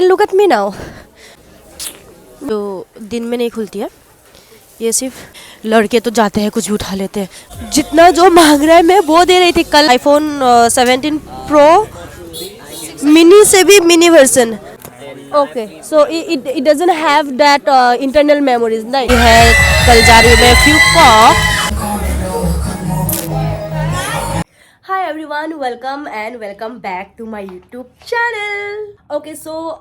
Look at me now. जो दिन में नहीं खुलती है, ये सिर्फ लड़के तो जाते हैं कुछ भी उठा लेते हैं। जितना जो मांग रहा है मैं वो दे रही थी। कल आईफोन 17 प्रो मिनी से भी mini version. Okay, so it doesn't have that internal memories नहीं है। कल जा रही हूँ मैं फ्यूकॉक। Hi everyone, welcome and welcome back to my YouTube channel. Okay, so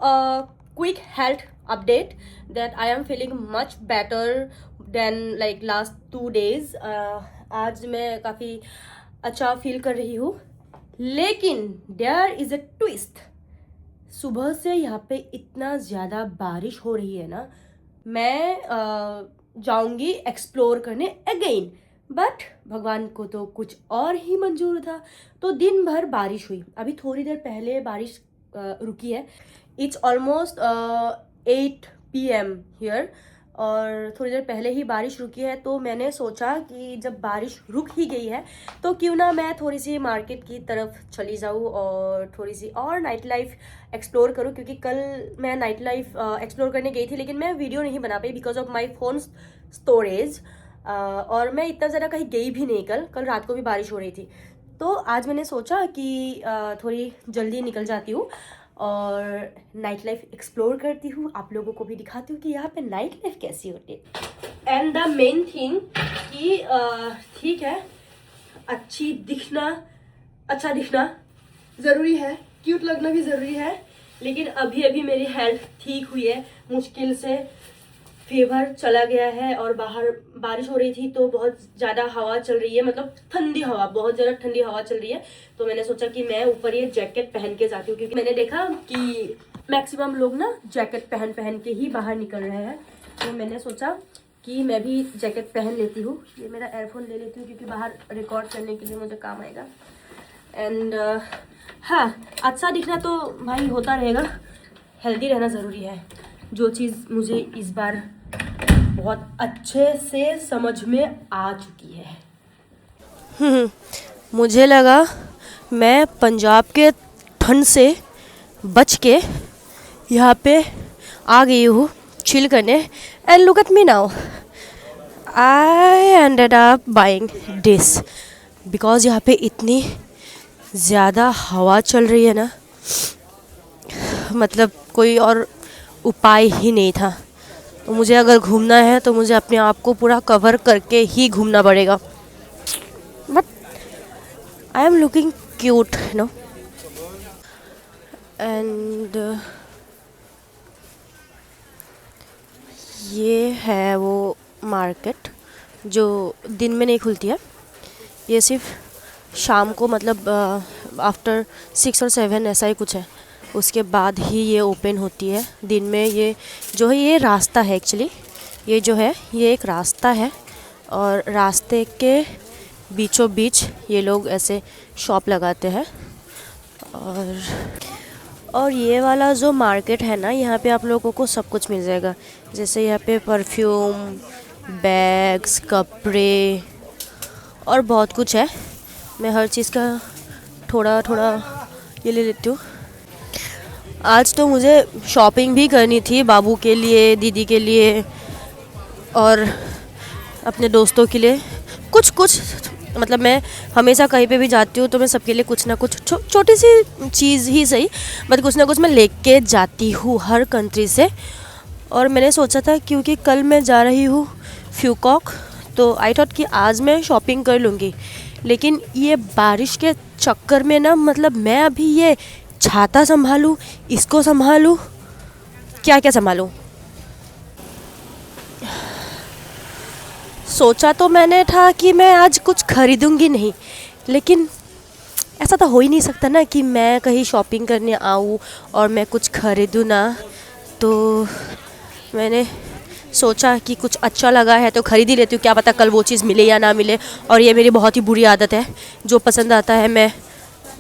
quick health update that I am feeling much better than like last 2 days. आज मैं काफ़ी अच्छा फील कर रही हूँ, लेकिन there is a twist. सुबह से यहाँ पे इतना ज़्यादा बारिश हो रही है ना, मैं जाऊँगी एक्सप्लोर करने अगेन, बट भगवान को तो कुछ और ही मंजूर था। तो दिन भर बारिश हुई। अभी थोड़ी देर पहले बारिश रुकी है। इट्स ऑलमोस्ट 8 PM हियर, और थोड़ी देर पहले ही बारिश रुकी है। तो मैंने सोचा कि जब बारिश रुक ही गई है तो क्यों ना मैं थोड़ी सी मार्केट की तरफ चली जाऊँ और थोड़ी सी और नाइट लाइफ एक्सप्लोर करूँ, क्योंकि कल मैं नाइट लाइफ एक्सप्लोर करने गई थी, लेकिन मैं वीडियो नहीं बना पाई because of my phone storage. और मैं इतना ज़्यादा कहीं गई भी नहीं। कल रात को भी बारिश हो रही थी। तो आज मैंने सोचा कि थोड़ी जल्दी निकल जाती हूँ और नाइट लाइफ एक्सप्लोर करती हूँ, आप लोगों को भी दिखाती हूँ कि यहाँ पे नाइट लाइफ कैसी होती है। एंड द मेन थिंग कि ठीक है, अच्छा दिखना ज़रूरी है, क्यूट लगना भी ज़रूरी है, लेकिन अभी मेरी हेल्थ ठीक हुई है। मुश्किल से फीवर चला गया है और बाहर बारिश हो रही थी तो बहुत ज़्यादा हवा चल रही है, मतलब ठंडी हवा, बहुत ज़्यादा ठंडी हवा चल रही है। तो मैंने सोचा कि मैं ऊपर ये जैकेट पहन के जाती हूँ, क्योंकि मैंने देखा कि मैक्सिमम लोग ना जैकेट पहन के ही बाहर निकल रहे हैं। तो मैंने सोचा कि मैं भी जैकेट पहन लेती हूँ। ये मेरा एयरफोन ले लेती हूँ क्योंकि बाहर रिकॉर्ड करने के लिए मुझे काम आएगा। एंड हाँ, अच्छा दिखना तो भाई होता रहेगा, हेल्दी रहना ज़रूरी है, जो चीज़ मुझे इस बार बहुत अच्छे से समझ में आ चुकी है। मुझे लगा मैं पंजाब के ठंड से बच के यहाँ पे आ गई हूँ चिल करने। And look at me now, I ended up buying this because यहाँ पे इतनी ज़्यादा हवा चल रही है ना, मतलब कोई और उपाय ही नहीं था। तो मुझे अगर घूमना है तो मुझे अपने आप को पूरा कवर करके ही घूमना पड़ेगा। But I am looking cute no. And ये है वो मार्केट जो दिन में नहीं खुलती है। ये सिर्फ शाम को, मतलब आफ्टर 6 और 7 ऐसा ही कुछ है, उसके बाद ही ये ओपन होती है। दिन में ये जो है, ये रास्ता है एक्चुअली, ये जो है ये एक रास्ता है, और रास्ते के बीचों बीच ये लोग ऐसे शॉप लगाते हैं। और ये वाला जो मार्केट है ना, यहाँ पे आप लोगों को सब कुछ मिल जाएगा। जैसे यहाँ पे परफ्यूम, बैग्स, कपड़े और बहुत कुछ है। मैं हर चीज़ का थोड़ा थोड़ा ये ले लेती हूँ। आज तो मुझे शॉपिंग भी करनी थी, बाबू के लिए, दीदी के लिए और अपने दोस्तों के लिए। कुछ मतलब मैं हमेशा कहीं पे भी जाती हूँ तो मैं सबके लिए कुछ ना कुछ छोटी सी चीज़ ही सही, बट कुछ ना कुछ मैं लेके जाती हूँ हर कंट्री से। और मैंने सोचा था क्योंकि कल मैं जा रही हूँ फ्यूकॉक, तो आई थॉट कि आज मैं शॉपिंग कर लूँगी। लेकिन ये बारिश के चक्कर में ना, मतलब मैं अभी ये छाता संभालूं, इसको संभालूं, क्या क्या संभालूं। सोचा तो मैंने था कि मैं आज कुछ खरीदूंगी नहीं, लेकिन ऐसा तो हो ही नहीं सकता ना कि मैं कहीं शॉपिंग करने आऊँ और मैं कुछ खरीदूँ ना। तो मैंने सोचा कि कुछ अच्छा लगा है तो खरीद ही लेती हूँ, क्या पता कल वो चीज़ मिले या ना मिले। और ये मेरी बहुत ही बुरी आदत है, जो पसंद आता है मैं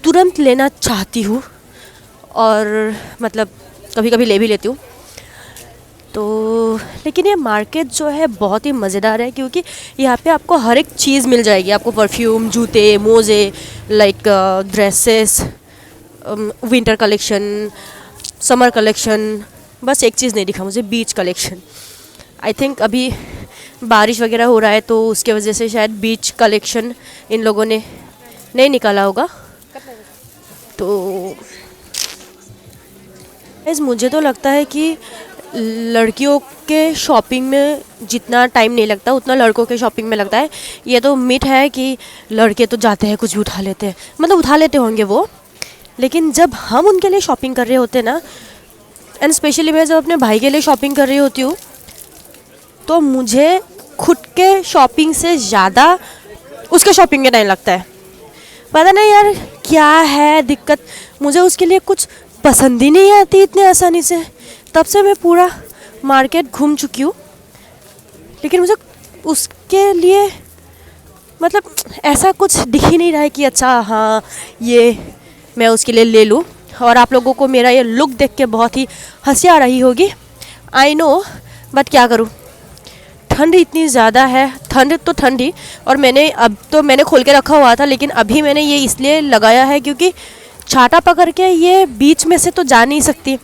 तुरंत लेना चाहती हूँ, और मतलब कभी कभी ले भी लेती हूँ। तो लेकिन ये मार्केट जो है बहुत ही मज़ेदार है, क्योंकि यहाँ पे आपको हर एक चीज़ मिल जाएगी। आपको परफ्यूम, जूते, मोज़े, like dresses, winter collection, summer collection, बस एक चीज़ नहीं दिखा मुझे, बीच कलेक्शन। आई थिंक अभी बारिश वगैरह हो रहा है तो उसके वजह से शायद बीच कलेक्शन इन लोगों ने नहीं निकाला होगा। तो मुझे तो लगता है कि लड़कियों के शॉपिंग में जितना टाइम नहीं लगता उतना लड़कों के शॉपिंग में लगता है। ये तो मिथ है कि लड़के तो जाते हैं कुछ भी उठा लेते हैं, मतलब उठा लेते होंगे वो, लेकिन जब हम उनके लिए शॉपिंग कर रहे होते हैं ना, एंड स्पेशली मैं जब अपने भाई के लिए शॉपिंग कर रही होती हूँ तो मुझे खुद के शॉपिंग से ज़्यादा उसके शॉपिंग में टाइम लगता है। पता नहीं यार क्या है दिक्कत, मुझे उसके लिए कुछ पसंद ही नहीं आती इतने आसानी से। तब से मैं पूरा मार्केट घूम चुकी हूँ, लेकिन मुझे उसके लिए मतलब ऐसा कुछ दिख ही नहीं रहा है कि अच्छा हाँ ये मैं उसके लिए ले लूँ। और आप लोगों को मेरा ये लुक देख के बहुत ही हंसी आ रही होगी, आई नो, बट क्या करूँ, ठंड इतनी ज़्यादा है। ठंड तो ठंडी, और मैंने खोल के रखा हुआ था, लेकिन अभी मैंने ये इसलिए लगाया है क्योंकि छाता पकड़ के ये बीच में से तो जा नहीं सकती,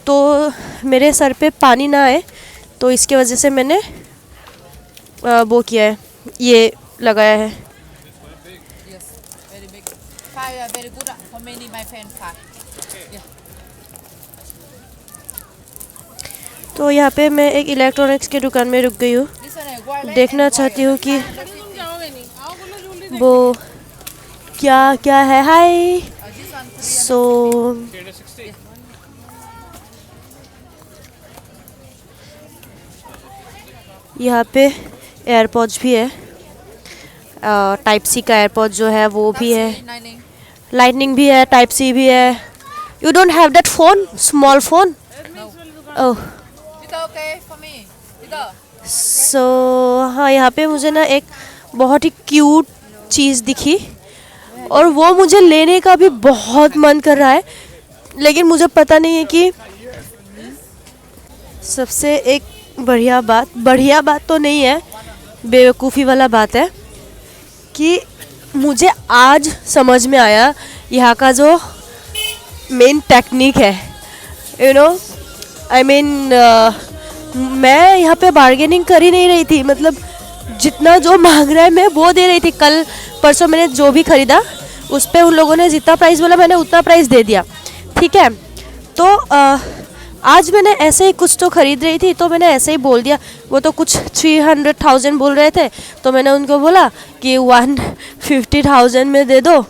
तो मेरे सर पे पानी ना आए, तो इसके वजह से मैंने वो किया है, ये लगाया है। तो यहाँ पे मैं एक इलेक्ट्रॉनिक्स की दुकान में रुक गई हूँ, देखना चाहती हूँ कि वो क्या क्या है। हाय, सो यहाँ पे एयरपॉड्स भी है, टाइप सी का एयरपॉड जो है वो भी है, लाइटनिंग भी है, टाइप सी भी है। You don't have that phone, small phone? Oh, so हाँ, यहाँ पे मुझे ना एक बहुत ही क्यूट चीज़ दिखी और वो मुझे लेने का भी बहुत मन कर रहा है, लेकिन मुझे पता नहीं है कि सबसे एक बढ़िया बात तो नहीं है, बेवकूफ़ी वाला बात है कि मुझे आज समझ में आया यहाँ का जो मेन टेक्निक है, यू नो, आई मीन मैं यहाँ पे बार्गेनिंग कर ही नहीं रही थी, मतलब जितना जो मांग रहा है मैं वो दे रही थी। कल परसों मैंने जो भी ख़रीदा उस पर उन लोगों ने जितना प्राइस बोला मैंने उतना प्राइस दे दिया, ठीक है। तो आज मैंने ऐसे ही कुछ तो ख़रीद रही थी, तो मैंने ऐसे ही बोल दिया, वो तो कुछ 300,000 बोल रहे थे, तो मैंने उनको बोला कि 150,000 में दे दो,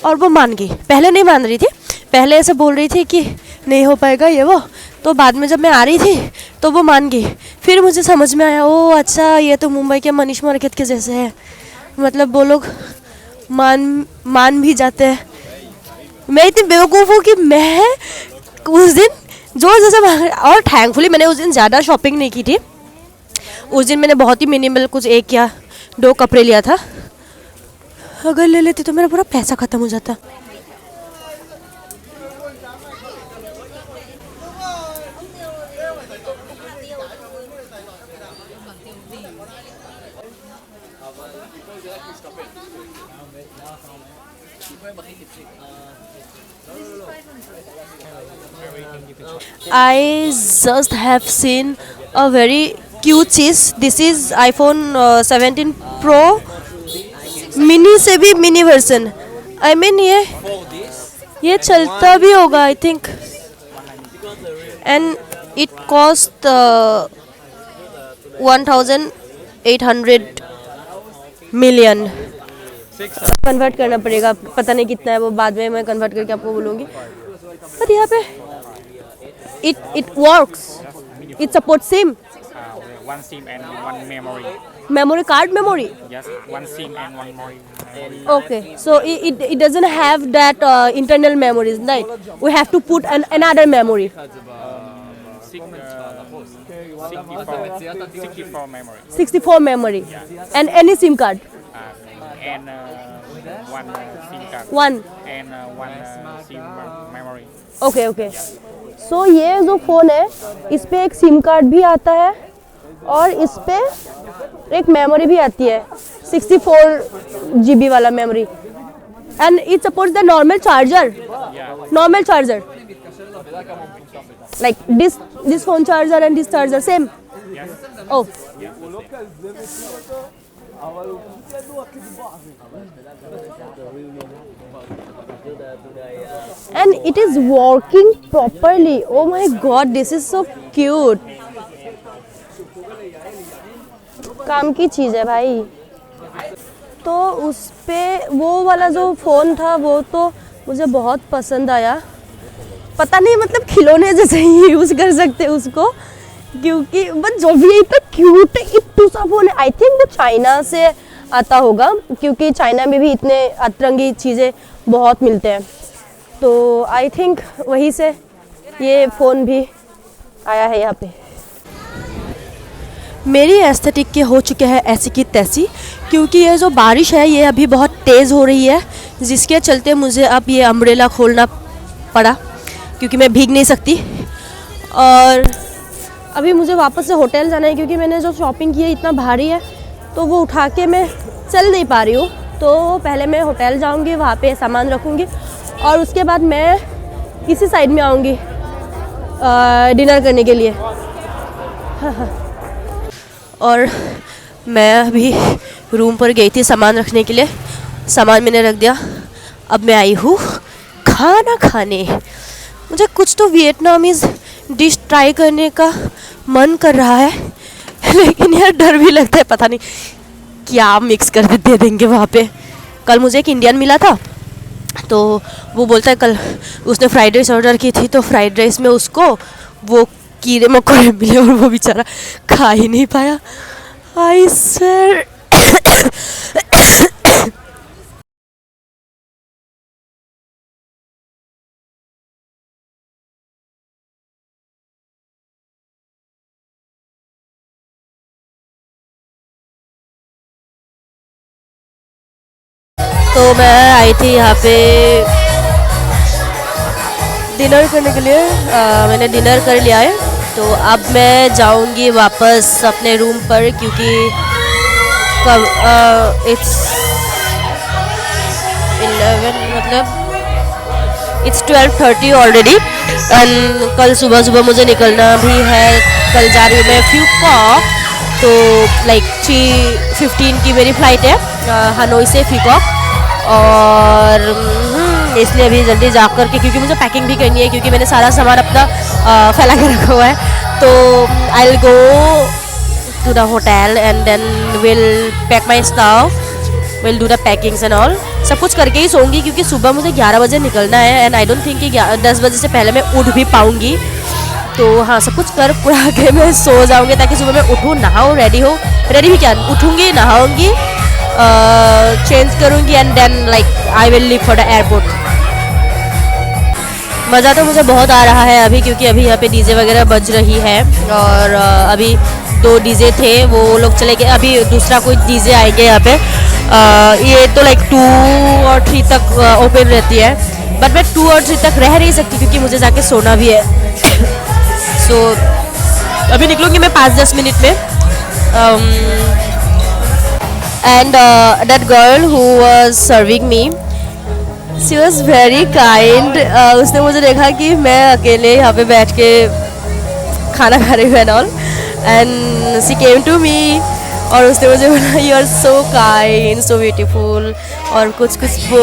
और वो मान गई। पहले नहीं मान रही थी, पहले ऐसे बोल रही थी कि नहीं हो पाएगा ये वो, तो बाद में जब मैं आ रही थी तो वो मान गई। फिर मुझे समझ में आया, ओ अच्छा ये तो मुंबई के मनीष मार्केट के जैसे है, मतलब वो लोग मान भी जाते हैं। मैं इतनी बेवकूफ़ हूँ कि मैं उस दिन जो जैसे, और थैंकफुली मैंने उस दिन ज़्यादा शॉपिंग नहीं की थी। उस दिन मैंने बहुत ही मिनिमल कुछ 1 या 2 कपड़े लिया था, अगर ले लेती तो मेरा पूरा पैसा ख़त्म हो जाता। I just have seen a very cute cheese. This is iPhone 17 Pro mini से भी मिनी वर्जन। आई मीन ये चलता भी होगा I think, and it cost 1,800 million. Convert करना पड़ेगा, पता नहीं कितना है वो, बाद में मैं कन्वर्ट करके आपको बोलूँगी। पर यहाँ पे it works, it supports SIM. One SIM and one memory. Memory card memory. Yes, one SIM and one memory. Okay, so it doesn't have that internal memories, right? We have to put another memory. 64 memory. 64 memory. Yeah. And any SIM card. And one SIM card. One. And one SIM memory. Okay, okay. So ये जो phone है इस पे एक SIM card भी आता है और इस पे एक मेमोरी भी आती है, 64 GB वाला memory. And it supports the normal charger. Yeah. Normal charger. Like this phone charger and this charger same. Yes. Oh. Yeah. And it is working properly. Oh my god, this is so cute. काम की चीज़ है भाई. तो उस पे वो वाला जो फ़ोन था वो तो मुझे बहुत पसंद आया. पता नहीं मतलब खिलौने जैसे ही यूज़ कर सकते उसको, क्योंकि बट जो भी इतना क्यूट है, इट्टू सा फ़ोन है. आई थिंक वो चाइना से आता होगा, क्योंकि चाइना में भी इतने अतरंगी चीज़ें बहुत मिलते हैं. तो आई थिंक वहीं से ये फ़ोन भी आया है यहाँ पे. मेरी एस्थेटिक के हो चुके हैं ऐसी की तैसी, क्योंकि ये जो बारिश है ये अभी बहुत तेज़ हो रही है, जिसके चलते मुझे अब ये अम्ब्रेला खोलना पड़ा, क्योंकि मैं भीग नहीं सकती. और अभी मुझे वापस से होटल जाना है, क्योंकि मैंने जो शॉपिंग की है इतना भारी है तो वो उठा के मैं चल नहीं पा रही हूँ. तो पहले मैं होटल जाऊँगी, वहाँ पे सामान रखूँगी और उसके बाद मैं इसी साइड में आऊँगी डिनर करने के लिए. और मैं अभी रूम पर गई थी सामान रखने के लिए. सामान मैंने रख दिया. अब मैं आई हूँ खाना खाने. मुझे कुछ तो वियतनामीज़ डिश ट्राई करने का मन कर रहा है, लेकिन यार डर भी लगता है, पता नहीं क्या मिक्स कर दे देंगे वहाँ पे. कल मुझे एक इंडियन मिला था, तो वो बोलता है कल उसने फ्राइड राइस ऑर्डर की थी, तो फ्राइड राइस में उसको वो कीड़े मकोड़े मिले और वो बेचारा खा ही नहीं पाया. I swear. तो मैं आई थी यहाँ पे डिनर करने के लिए. मैंने डिनर कर लिया है, तो अब मैं जाऊँगी वापस अपने रूम पर, क्योंकि कब इट्स 11 मतलब इट्स 12:30 ऑलरेडी. एंड कल सुबह सुबह मुझे निकलना भी है. कल जा रही हूँ मैं फ्यूकॉक, तो लाइक 3:15 की मेरी फ़्लाइट है हनोई से फ्यूकॉक. और इसलिए अभी जल्दी जा कर के, क्योंकि मुझे पैकिंग भी करनी है, क्योंकि मैंने सारा सामान अपना फैला के रखा हुआ है. तो I will go to the hotel and then will pack my stuff, will do the packings and all. सब कुछ करके ही सोऊंगी, क्योंकि सुबह मुझे 11 बजे निकलना है. एंड आई डोंट थिंक कि 10 बजे से पहले मैं उठ भी पाऊँगी. तो हाँ, सब कुछ कर पुरा के मैं सो जाऊँगी, ताकि सुबह मैं उठूँ, नहाऊँ, रेडी भी क्या, उठूँगी, नहाऊँगी, चेंज करूँगी and then like I will leave for the airport. मज़ा तो मुझे बहुत आ रहा है अभी, क्योंकि अभी यहाँ पे डीजे वगैरह बज रही है. और अभी 2 डीजे थे, वो लोग चले गए. अभी दूसरा कोई डीजे आएंगे यहाँ पे. ये तो लाइक 2 और 3 तक ओपन रहती है, बट मैं 2 और 3 तक रह नहीं सकती, क्योंकि मुझे जाके सोना भी है. सो अभी निकलूँगी मैं 5-10 मिनट में. And that girl who was serving me, she was very kind. उसने मुझे देखा कि मैं अकेले यहाँ पे बैठ के खाना खा रही हूँ and all, and she came to me और उसने मुझे बोला you are so kind, so beautiful, और कुछ वो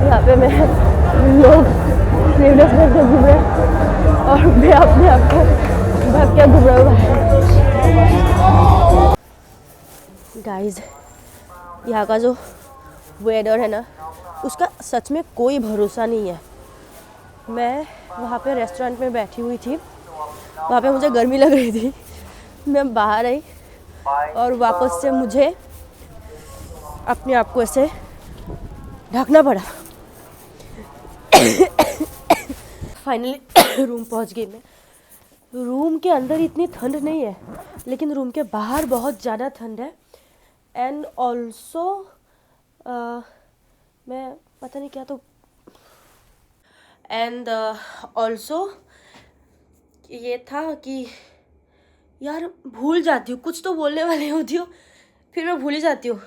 यहाँ पे मैं लोग स्लीवलेस करके घूम रहे हैं और मैं अपने आप को भाग के घूम रहा हूँ. गाइज, यहाँ का जो वेदर है ना, उसका सच में कोई भरोसा नहीं है. मैं वहाँ पे रेस्टोरेंट में बैठी हुई थी, वहाँ पे मुझे गर्मी लग रही थी. मैं बाहर आई और वापस से मुझे अपने आप को ऐसे ढकना पड़ा. फाइनली रूम पहुँच गई मैं. रूम के अंदर इतनी ठंड नहीं है, लेकिन रूम के बाहर बहुत ज़्यादा ठंड है. एंड ऑल्सो मैं पता नहीं क्या, तो एंड ऑल्सो ये था कि यार भूल जाती हूँ, कुछ तो बोलने वाली होती हूँ फिर मैं भूल ही जाती हूँ।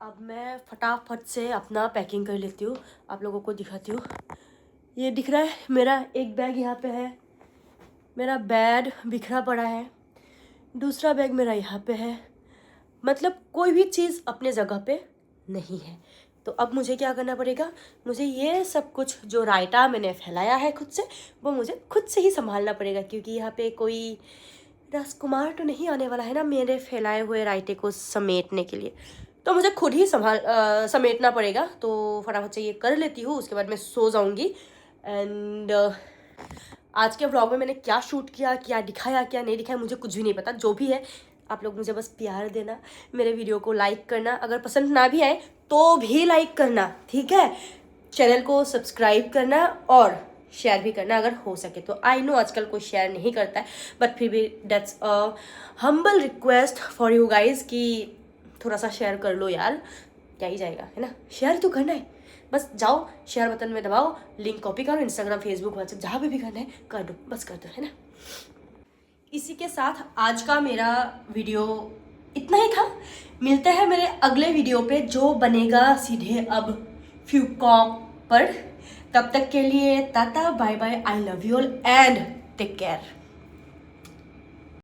अब मैं फटाफट से अपना पैकिंग कर लेती हूँ, आप लोगों को दिखाती हूँ। ये दिख रहा है मेरा एक बैग यहाँ पे है, मेरा बैग बिखरा पड़ा है, दूसरा बैग मेरा यहाँ पे है, मतलब कोई भी चीज़ अपने जगह पे नहीं है। तो अब मुझे क्या करना पड़ेगा, मुझे ये सब कुछ जो रायता मैंने फैलाया है खुद से, वो मुझे खुद से ही संभालना पड़ेगा, क्योंकि यहाँ पे कोई राजकुमार तो नहीं आने वाला है ना मेरे फैलाए हुए रायते को समेटने के लिए। तो मुझे खुद ही समेटना पड़ेगा। तो फटाफट से ये कर लेती हूँ, उसके बाद मैं सो जाऊँगी। एंड आज के व्लॉग में मैंने क्या शूट किया, क्या दिखाया, क्या नहीं दिखाया, मुझे कुछ भी नहीं पता। जो भी है आप लोग मुझे बस प्यार देना, मेरे वीडियो को लाइक करना, अगर पसंद ना भी आए तो भी लाइक करना, ठीक है। चैनल को सब्सक्राइब करना और शेयर भी करना अगर हो सके तो। आई नो आजकल कोई शेयर नहीं करता है, बट फिर भी that's a humble request for you guys कि थोड़ा सा शेयर कर लो यार, क्या ही जाएगा, है ना। शेयर तो करना है, बस जाओ शेयर बटन में दबाओ, लिंक कॉपी करो, इंस्टाग्राम, फेसबुक, व्हाट्सएप जहाँ भी करना है कर दो, बस कर दो, है ना। इसी के साथ आज का मेरा वीडियो इतना ही था। मिलते हैं मेरे अगले वीडियो पे जो बनेगा सीधे अब फ्यूकॉक पर। तब तक के लिए tata bye bye, I love you all and take care.